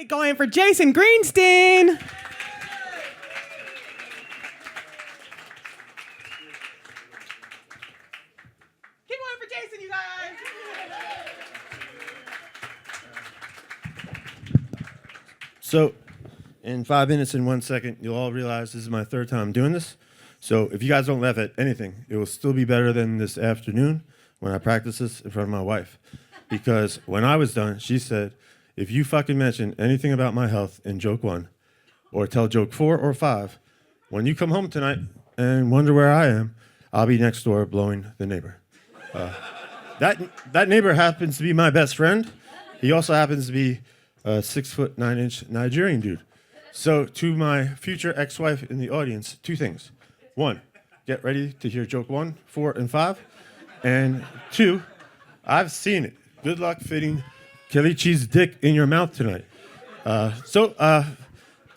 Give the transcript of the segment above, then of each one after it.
right, going for Jason Greenstein. Keep going for Jason, you guys. So, in 5 minutes and 1 second, you'll all realize this is my third time doing this. So, if you guys don't laugh at anything, it will still be better than this afternoon when I practiced this in front of my wife. Because when I was done, she said, if you fucking mention anything about my health in joke 1, or tell joke 4 or 5, when you come home tonight and wonder where I am, I'll be next door blowing the neighbor. That neighbor happens to be my best friend. He also happens to be a 6'9" Nigerian dude. So to my future ex-wife in the audience, 2 things. 1, get ready to hear joke 1, 4, and 5. And 2, I've seen it. Good luck fitting Kelechi's dick in your mouth tonight.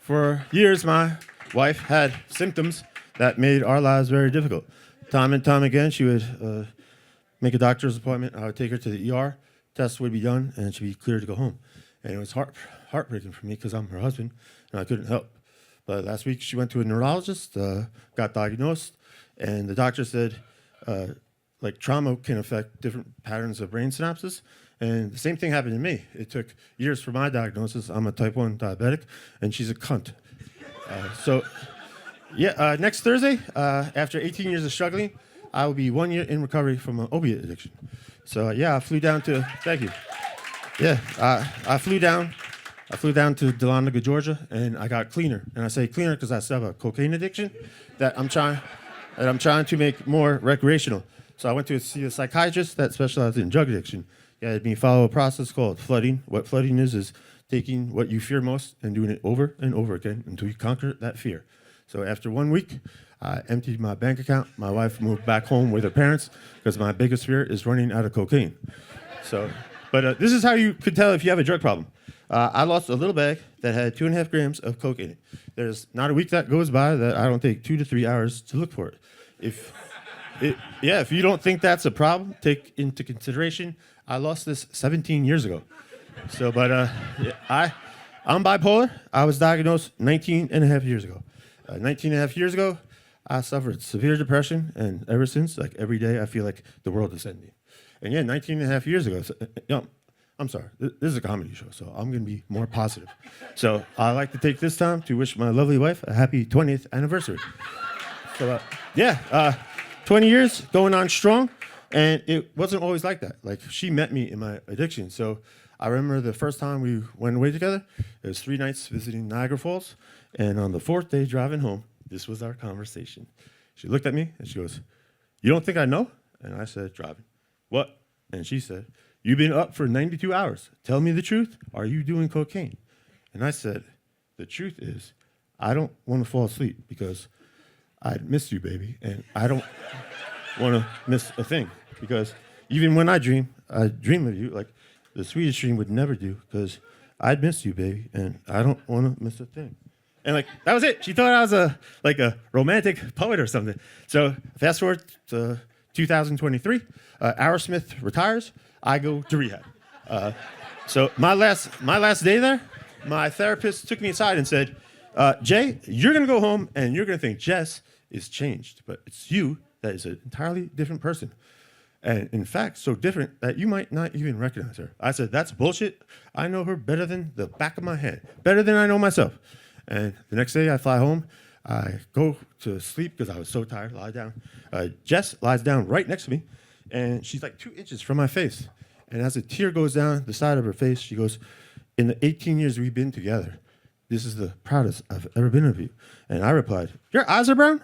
For years, my wife had symptoms that made our lives very difficult. Time and time again, she would make a doctor's appointment. I would take her to the ER. Tests would be done, and she'd be cleared to go home. And it was heartbreaking for me because I'm her husband, and I couldn't help. But last week, she went to a neurologist, got diagnosed, and the doctor said, trauma can affect different patterns of brain synapses. And the same thing happened to me. It took years for my diagnosis. I'm a type 1 diabetic, and she's a cunt. Next Thursday, after 18 years of struggling, I will be 1 year in recovery from an opiate addiction. So, I flew down to, thank you. Yeah, I flew down to Dahlonega, Georgia, and I got cleaner. And I say cleaner because I still have a cocaine addiction that I'm trying to make more recreational. So I went to see a psychiatrist that specialized in drug addiction. He had me follow a process called flooding. What flooding is taking what you fear most and doing it over and over again until you conquer that fear. So after 1 week, I emptied my bank account. My wife moved back home with her parents because my biggest fear is running out of cocaine. But this is how you could tell if you have a drug problem. I lost a little bag that had 2.5 grams of coke in it. There's not a week that goes by that I don't take 2 to 3 hours to look for it. If you don't think that's a problem, take into consideration I lost this 17 years ago. I'm bipolar. I was diagnosed 19 and a half years ago. 19 and a half years ago, I suffered severe depression, and ever since, every day, I feel like the world is ending. And 19 and a half years ago, I'm sorry, this is a comedy show, so I'm going to be more positive. So I'd like to take this time to wish my lovely wife a happy 20th anniversary. 20 years, going on strong, and it wasn't always like that. She met me in my addiction. So I remember the first time we went away together, it was 3 nights visiting Niagara Falls, and on the 4th day driving home, this was our conversation. She looked at me, and she goes, "You don't think I know?" And I said, "Driving." "What?" And she said, "You've been up for 92 hours. Tell me the truth. Are you doing cocaine?" And I said, "The truth is, I don't want to fall asleep because I miss you, baby, and I don't want to miss a thing. Because even when I dream of you, the sweetest dream would never do, because I'd miss you, baby, and I don't want to miss a thing." And that was it. She thought I was a romantic poet or something. So fast forward to 2023, Aerosmith retires. I go to rehab. So my last day there, my therapist took me aside and said, "Jay, you're going to go home and you're going to think Jess is changed, but it's you that is an entirely different person. And in fact, so different that you might not even recognize her." I said, "That's bullshit. I know her better than the back of my hand, better than I know myself." And the next day I fly home. I go to sleep because I was so tired, lie down. Jess lies down right next to me, and she's 2 inches from my face. And as a tear goes down the side of her face, she goes, "In the 18 years we've been together, this is the proudest I've ever been of you." And I replied, "Your eyes are brown?"